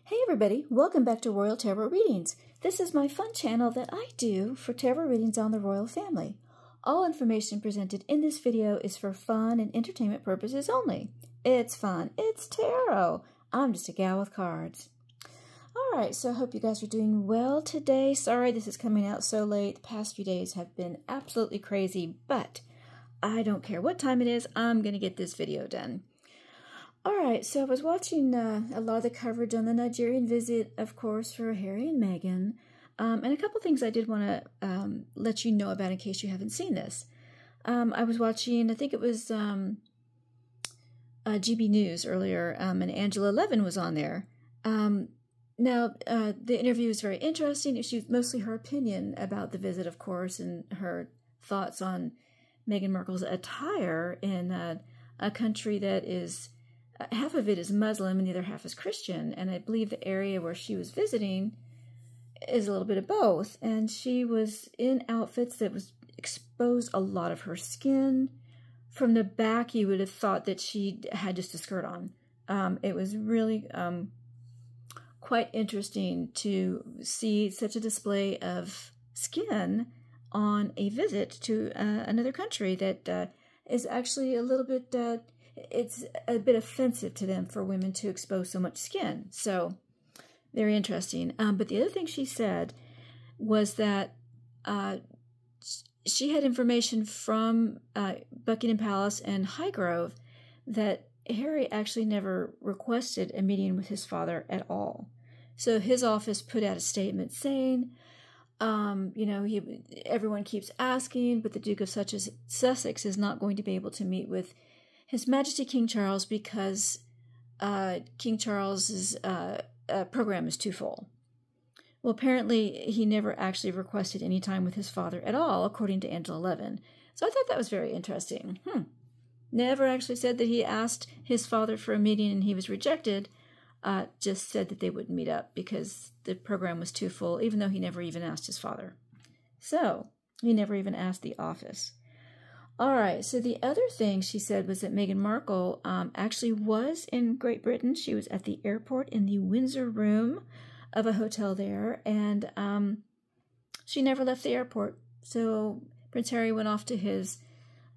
Hey everybody, welcome back to Royal Tarot Readings. This is my fun channel that I do for tarot readings on the royal family. All information presented in this video is for fun and entertainment purposes only. It's fun, it's tarot. I'm just a gal with cards. Alright, so I hope you guys are doing well today. Sorry this is coming out so late. The past few days have been absolutely crazy, but I don't care what time it is, I'm going to get this video done. Alright, so I was watching a lot of the coverage on the Nigerian visit, of course, for Harry and Meghan. And a couple things I did want to let you know about in case you haven't seen this. I was watching, I think it was GB News earlier, and Angela Levin was on there. Now, the interview was very interesting. She was mostly her opinion about the visit, of course, and her thoughts on Meghan Markle's attire in a country that is... half of it is Muslim and the other half is Christian, and I believe the area where she was visiting is a little bit of both. And she was in outfits that was exposed a lot of her skin. From the back, you would have thought that she had just a skirt on. It was really quite interesting to see such a display of skin on a visit to another country that is actually a little bit... it's a bit offensive to them for women to expose so much skin. So, very interesting. But the other thing she said was that she had information from Buckingham Palace and Highgrove that Harry actually never requested a meeting with his father at all. So his office put out a statement saying, you know, everyone keeps asking, but the Duke of Sussex is not going to be able to meet with His Majesty King Charles because King Charles's program is too full. Well, apparently he never actually requested any time with his father at all, according to Angela Levin. So I thought that was very interesting. Never actually said that he asked his father for a meeting and he was rejected. Just said that they wouldn't meet up because the program was too full, even though he never even asked his father. So he never even asked the office. All right, so the other thing she said was that Meghan Markle actually was in Great Britain. She was at the airport in the Windsor room of a hotel there, and she never left the airport. So Prince Harry went off to his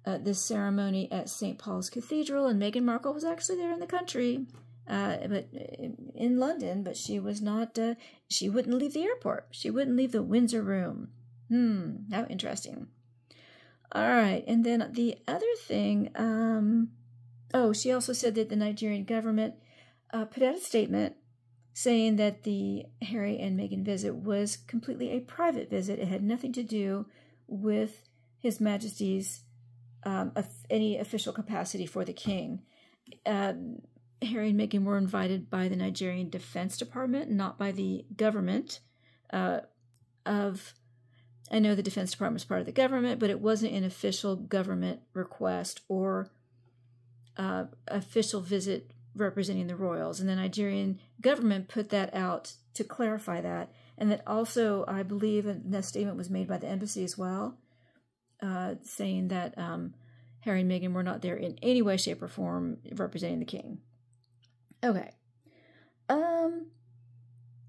this ceremony at St. Paul's Cathedral, and Meghan Markle was actually there in the country, but in London, but she was not, she wouldn't leave the airport. She wouldn't leave the Windsor room. How interesting. All right, and then the other thing, she also said that the Nigerian government put out a statement saying that the Harry and Meghan visit was completely a private visit. It had nothing to do with His Majesty's any official capacity for the king. Harry and Meghan were invited by the Nigerian Defense Department, not by the government of... I know the Defense Department is part of the government, but it wasn't an official government request or official visit representing the royals. And the Nigerian government put that out to clarify that. And that also, I believe, that statement was made by the embassy as well, saying that Harry and Meghan were not there in any way, shape, or form representing the king. Okay.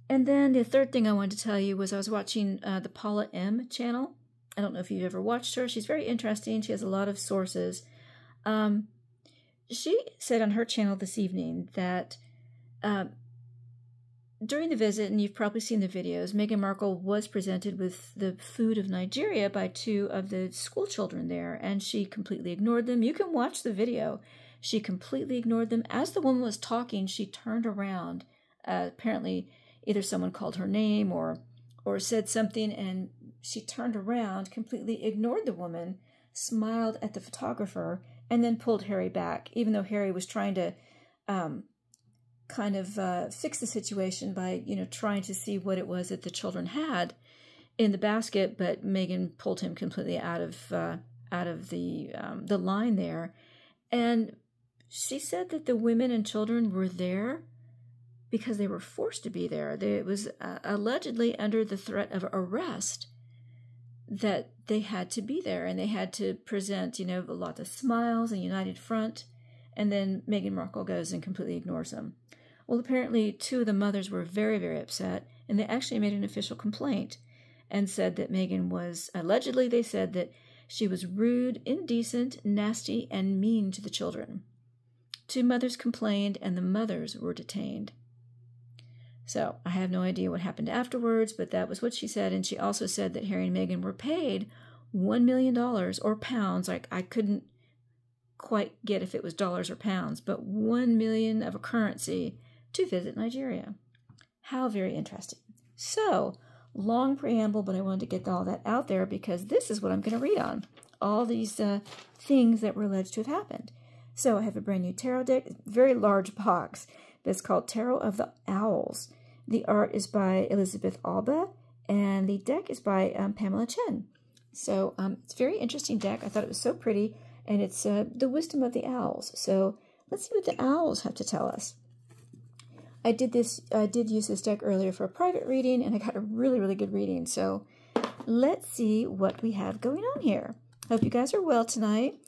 And then the third thing I wanted to tell you was I was watching the Paula M channel. I don't know if you've ever watched her. She's very interesting. She has a lot of sources. She said on her channel this evening that during the visit, and you've probably seen the videos, Meghan Markle was presented with the food of Nigeria by two of the school children there, and she completely ignored them. You can watch the video. She completely ignored them. As the woman was talking, she turned around. Apparently... either someone called her name or said something, and she turned around, completely ignored the woman, smiled at the photographer, and then pulled Harry back, even though Harry was trying to fix the situation by, trying to see what it was that the children had in the basket, but Meghan pulled him completely out of the line there. And she said that the women and children were there because they were forced to be there. It was allegedly under the threat of arrest that they had to be there, and they had to present, a lot of smiles and united front, and then Meghan Markle goes and completely ignores them. Well, apparently 2 of the mothers were very, very upset, and they actually made an official complaint and said that Meghan was, allegedly they said that she was rude, indecent, nasty, and mean to the children. 2 mothers complained, and the mothers were detained. So I have no idea what happened afterwards, but that was what she said. And she also said that Harry and Meghan were paid $1 million, or pounds. Like, I couldn't quite get if it was dollars or pounds, but 1 million of a currency to visit Nigeria. How very interesting. So, long preamble, but I wanted to get all that out there because this is what I'm going to read on. All these things that were alleged to have happened. So I have a brand new tarot deck, very large box, that's called Tarot of the Owls. The art is by Elizabeth Alba, and the deck is by Pamela Chen. So it's a very interesting deck. I thought it was so pretty, and it's the wisdom of the owls. So let's see what the owls have to tell us. I did use this deck earlier for a private reading, and I got a really, really good reading. So let's see what we have going on here. Hope you guys are well tonight.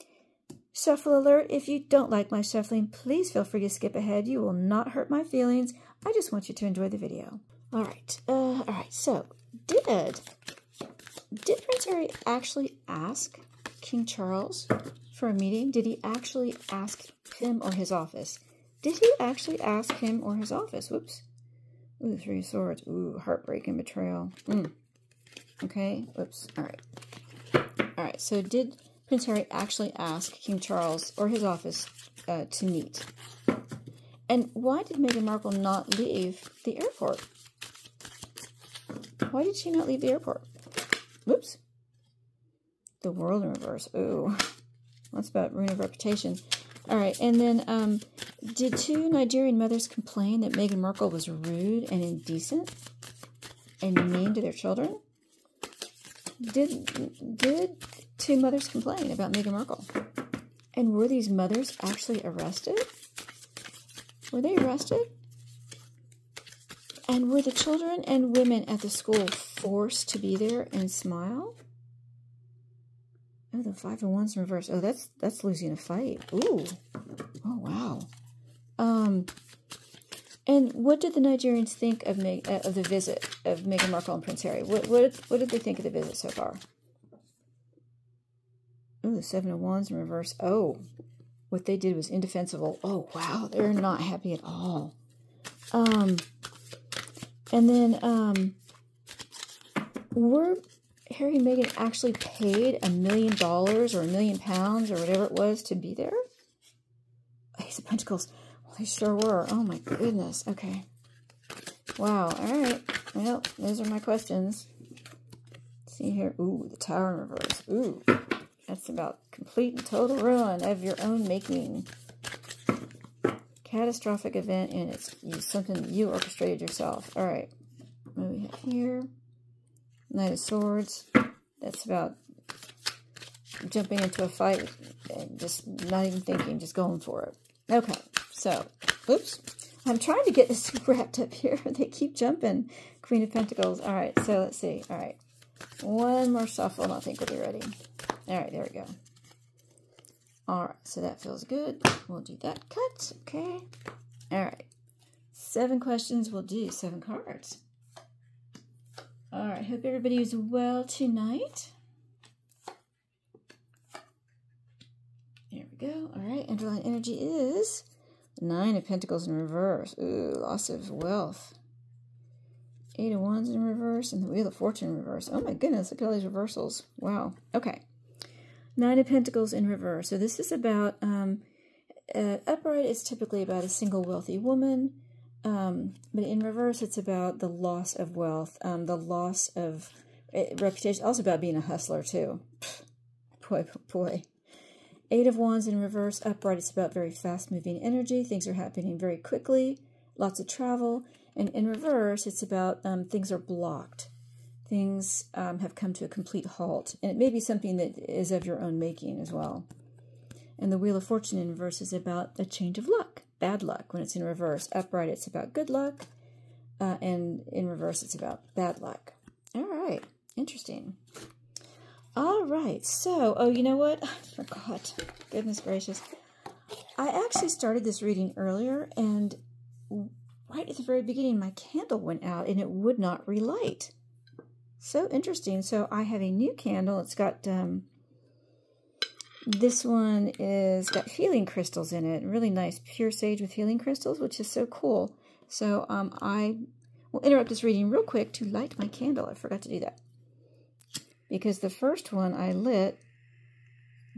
Shuffle alert, if you don't like my shuffling, please feel free to skip ahead. You will not hurt my feelings. I just want you to enjoy the video. All right, so did Prince Harry actually ask King Charles for a meeting? Did he actually ask him or his office? Did he actually ask him or his office? Whoops. Ooh, 3 of Swords. Ooh, heartbreak and betrayal. Okay, whoops. All right, so did Prince Harry actually asked King Charles or his office to meet? And why did Meghan Markle not leave the airport? Why did she not leave the airport? Whoops. The World in reverse. Ooh. That's about ruin of reputation. All right, and then did 2 Nigerian mothers complain that Meghan Markle was rude and indecent and mean to their children? Did 2 mothers complain about Meghan Markle? And were these mothers actually arrested? Were they arrested? And were the children and women at the school forced to be there and smile? Oh, the 5 of Wands in reverse. Oh, that's losing a fight. Ooh. Oh, wow. And what did the Nigerians think of the visit of Meghan Markle and Prince Harry? What did they think of the visit so far? Ooh, the 7 of Wands in reverse. Oh, what they did was indefensible. Oh, wow. They're not happy at all. And then, were Harry and Meghan actually paid $1 million or £1 million or whatever it was to be there? Ace of Pentacles. Well, they sure were. Oh, my goodness. Okay. Wow. All right. Well, those are my questions. Let's see here. Ooh, the Tower in reverse. Ooh. That's about complete and total ruin of your own making. Catastrophic event, and it's something you orchestrated yourself. All right. What do we have here? Knight of Swords. That's about jumping into a fight and just not even thinking, just going for it. Okay. So, oops. I'm trying to get this wrapped up here. They keep jumping. Queen of Pentacles. All right. So, let's see. All right. One more shuffle, and I think we'll be ready. All right, there we go. All right, so that feels good. We'll do that cut, okay? All right, 7 questions. We'll do 7 cards. All right, hope everybody is well tonight. There we go. All right, underlying energy is 9 of Pentacles in reverse. Ooh, loss of wealth. 8 of Wands in reverse, and the Wheel of Fortune in reverse. Oh my goodness, look at all these reversals. Wow. Okay. 9 of Pentacles in reverse. So this is about, upright is typically about a single wealthy woman, but in reverse it's about the loss of wealth, the loss of reputation, also about being a hustler too. Boy, boy. 8 of Wands in reverse, upright, it's about very fast-moving energy. Things are happening very quickly, lots of travel. And in reverse, it's about things are blocked. Things have come to a complete halt. And it may be something that is of your own making as well. And the Wheel of Fortune in reverse is about a change of luck. Bad luck when it's in reverse. Upright, it's about good luck. And in reverse, it's about bad luck. All right. Interesting. All right. So, oh, you know what? I forgot. Goodness gracious. I actually started this reading earlier, and right at the very beginning, my candle went out and it would not relight. So interesting. So I have a new candle. It's got, this one is got healing crystals in it. Really nice pure sage with healing crystals, which is so cool. So I will interrupt this reading real quick to light my candle. I forgot to do that. Because the first one I lit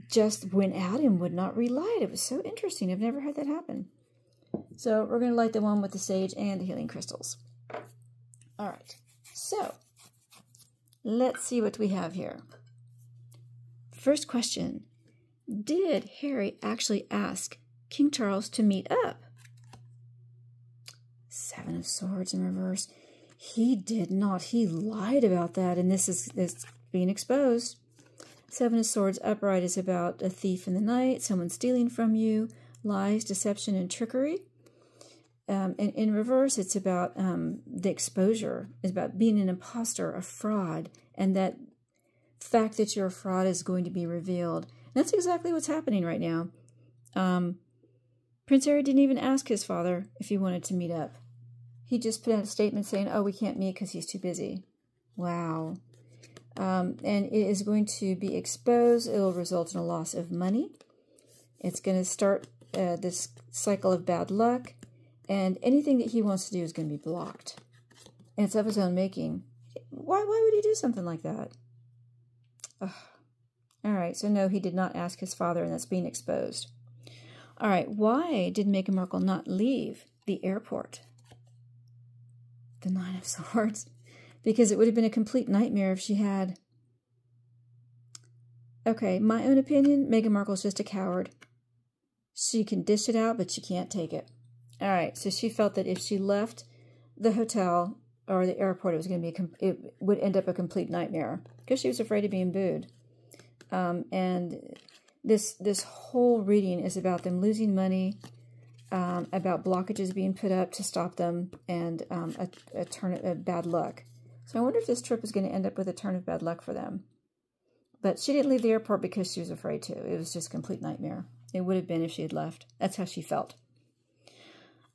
just went out and would not relight. It was so interesting. I've never had that happen. So we're going to light the one with the sage and the healing crystals. All right. So let's see what we have here. First question. Did Harry actually ask King Charles to meet up? Seven of Swords in reverse. He did not. He lied about that, and this is being exposed. Seven of Swords upright is about a thief in the night, someone stealing from you, lies, deception, and trickery. And in reverse, it's about the exposure. It's about being an imposter, a fraud, and that fact that you're a fraud is going to be revealed. And that's exactly what's happening right now. Prince Harry didn't even ask his father if he wanted to meet up. He just put out a statement saying, oh, we can't meet because he's too busy. Wow. And it is going to be exposed. It will result in a loss of money. It's going to start this cycle of bad luck. And anything that he wants to do is going to be blocked. And it's of his own making. Why would he do something like that? Ugh. All right, so no, he did not ask his father, and that's being exposed. All right, why did Meghan Markle not leave the airport? The Nine of Swords. Because it would have been a complete nightmare if she had. Okay, my own opinion, Meghan Markle is just a coward. She can dish it out, but she can't take it. All right, so she felt that if she left the hotel or the airport, it was going to be it would end up a complete nightmare because she was afraid of being booed. And this whole reading is about them losing money, about blockages being put up to stop them, and a turn of bad luck. So I wonder if this trip is going to end up with a turn of bad luck for them. But she didn't leave the airport because she was afraid to. It was just a complete nightmare. It would have been if she had left. That's how she felt.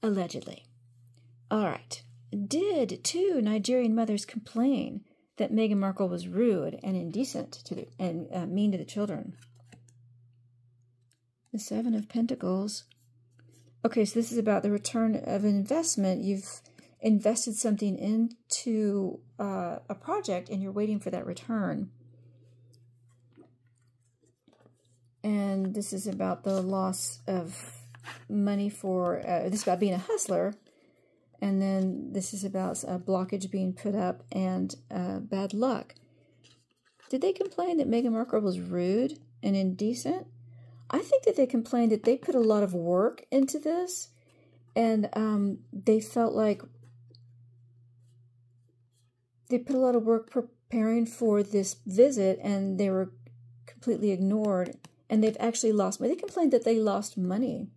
Allegedly. All right. Did two Nigerian mothers complain that Meghan Markle was rude and indecent and mean to the children? The Seven of Pentacles. Okay, so this is about the return of an investment. You've invested something into a project and you're waiting for that return. And this is about the loss of money for, this is about being a hustler. And then this is about a blockage being put up and bad luck. Did they complain that Meghan Markle was rude and indecent? I think that they complained that they put a lot of work into this. And they felt like they put a lot of work preparing for this visit and they were completely ignored. And they've actually lost money. They complained that they lost money.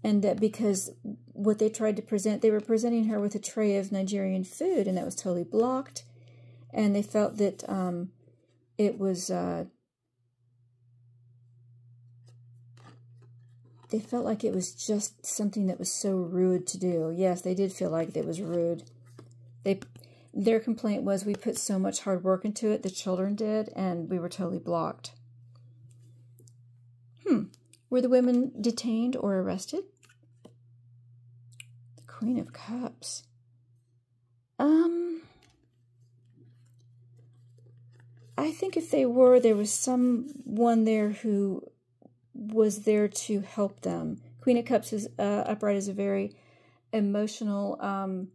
And that because what they tried to present, they were presenting her with a tray of Nigerian food, and that was totally blocked. And they felt that it was, they felt like it was just something that was so rude to do. Yes, they did feel like it was rude. Their complaint was, we put so much hard work into it, the children did, and we were totally blocked. Were the women detained or arrested? The Queen of Cups. I think if they were, there was someone there who was there to help them. Queen of Cups is upright is a very emotional,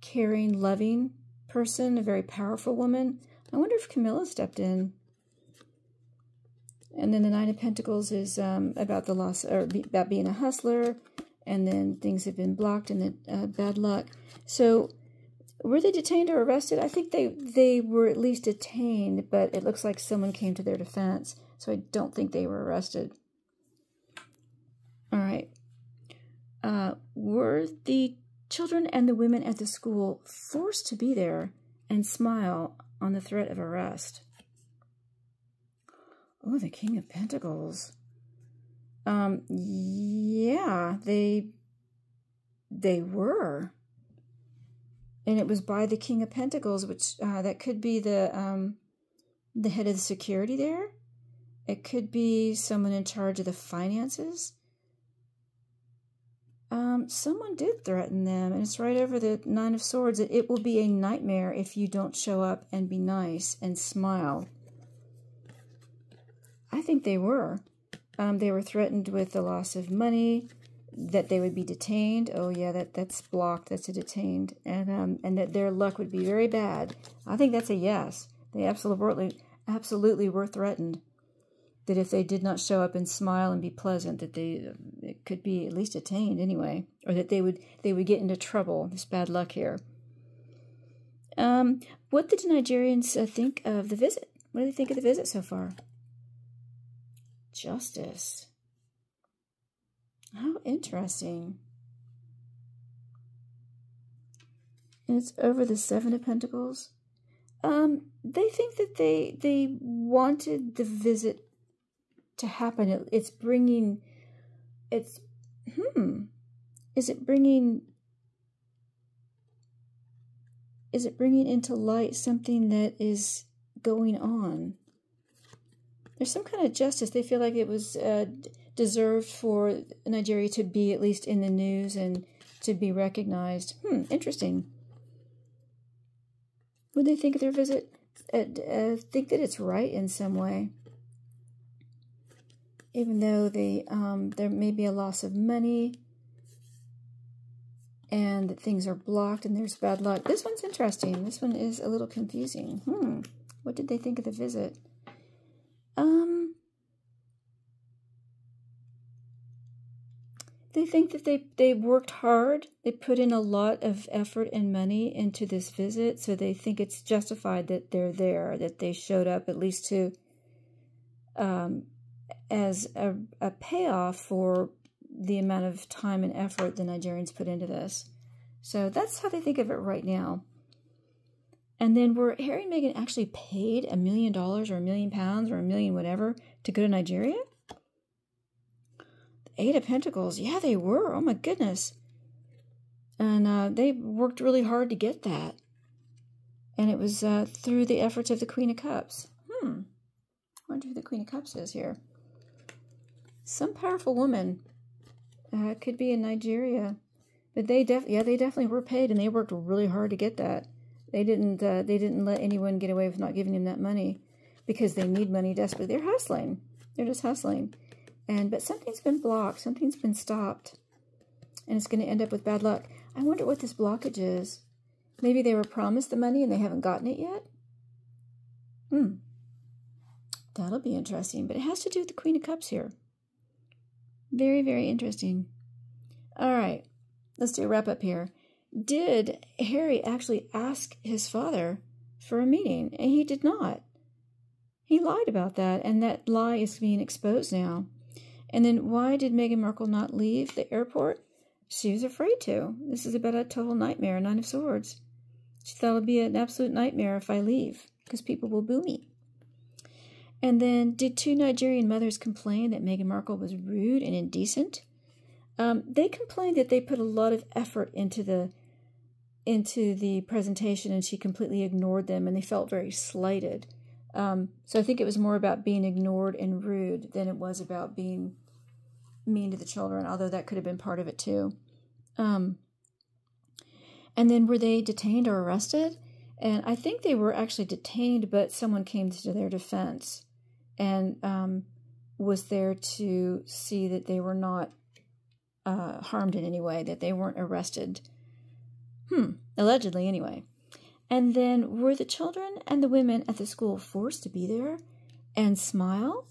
caring, loving person, a very powerful woman. I wonder if Camilla stepped in. And then the Nine of Pentacles is about the loss, or about being a hustler, and then things have been blocked and the bad luck. So, were they detained or arrested? I think they were at least detained, but it looks like someone came to their defense. So I don't think they were arrested. All right. Were the children and the women at the school forced to be there and smile on the threat of arrest? Oh, the King of Pentacles. Yeah, they They were. And it was by the King of Pentacles, which that could be the head of the security there. It could be someone in charge of the finances. Someone did threaten them, and it's right over the Nine of Swords, that it will be a nightmare if you don't show up and be nice and smile. I think they were. They were threatened with the loss of money, that they would be detained. Oh yeah, that's blocked. That's a detained, and that their luck would be very bad. I think that's a yes. They absolutely were threatened that if they did not show up and smile and be pleasant, that it could be at least detained anyway, or that they would get into trouble. This bad luck here. What did the Nigerians think of the visit? What do they think of the visit so far? Justice. How interesting. And it's over the Seven of Pentacles. They think that they wanted the visit to happen. Is it bringing into light something that is going on? There's some kind of justice. They feel like it was deserved for Nigeria to be at least in the news and to be recognized. Interesting. Would they think of their visit? Think that it's right in some way, even though there may be a loss of money and that things are blocked and there's bad luck. This one's interesting. This one is a little confusing. What did they think of the visit? They think that they worked hard. They put in a lot of effort and money into this visit, so they think it's justified that they're there, that they showed up at least to as a payoff for the amount of time and effort the Nigerians put into this. So that's how they think of it right now. And then were Harry and Meghan actually paid $1 million or £1 million or $1 million whatever to go to Nigeria? Eight of Pentacles. Yeah, they were. Oh, my goodness. And they worked really hard to get that. And it was through the efforts of the Queen of Cups. I wonder who the Queen of Cups is here. Some powerful woman. Could be in Nigeria. But they definitely were paid, and they worked really hard to get that. They didn't let anyone get away with not giving them that money because they need money desperately. They're hustling. They're just hustling. But something's been blocked. Something's been stopped. And it's going to end up with bad luck. I wonder what this blockage is. Maybe they were promised the money and they haven't gotten it yet? That'll be interesting. But it has to do with the Queen of Cups here. Very, very interesting. All right. Let's do a wrap-up here. Did Harry actually ask his father for a meeting? And he did not. He lied about that, and that lie is being exposed now. And then why did Meghan Markle not leave the airport? She was afraid to. This is about a total nightmare, Nine of Swords. She thought it would be an absolute nightmare if I leave, because people will boo me. And then did two Nigerian mothers complain that Meghan Markle was rude and indecent? They complained that they put a lot of effort into the presentation, and she completely ignored them, and they felt very slighted. So I think it was more about being ignored and rude than it was about being mean to the children, although that could have been part of it too. And then were they detained or arrested? And I think they were actually detained, but someone came to their defense and was there to see that they were not harmed in any way, that they weren't arrested. Allegedly anyway. And then were the children and the women at the school forced to be there and smile?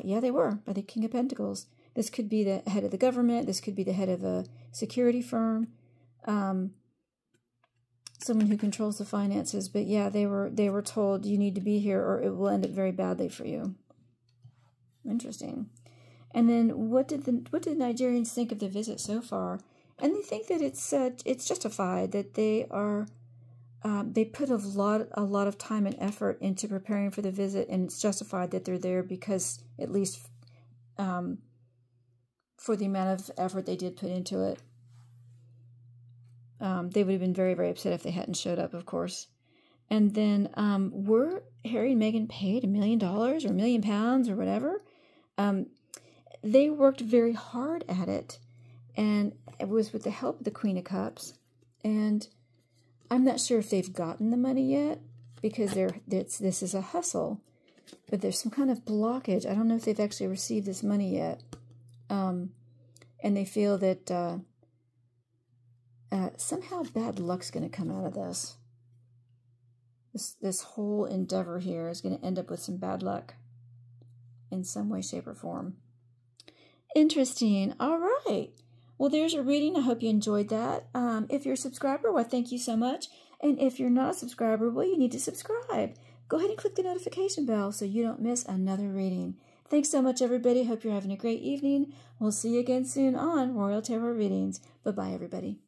Yeah, they were, by the King of Pentacles. This could be the head of the government. This could be the head of a security firm. Someone who controls the finances. But yeah, they were told you need to be here or it will end up very badly for you. Interesting. And then what did the Nigerians think of the visit so far? And they think that it's justified, that they are they put a lot of time and effort into preparing for the visit, and it's justified that they're there because at least for the amount of effort they did put into it. They would have been very, very upset if they hadn't showed up, of course. And then were Harry and Meghan paid $1 million or £1 million or whatever? They worked very hard at it, and it was with the help of the Queen of Cups. And I'm not sure if they've gotten the money yet, because this is a hustle. But there's some kind of blockage. I don't know if they've actually received this money yet. And they feel that somehow bad luck's going to come out of this. This whole endeavor here is going to end up with some bad luck in some way, shape, or form. Interesting. All right. Well, there's your reading. I hope you enjoyed that. If you're a subscriber, well, thank you so much. And if you're not a subscriber, well, you need to subscribe. Go ahead and click the notification bell so you don't miss another reading. Thanks so much, everybody. Hope you're having a great evening. We'll see you again soon on Royal Tarot Readings. Bye-bye, everybody.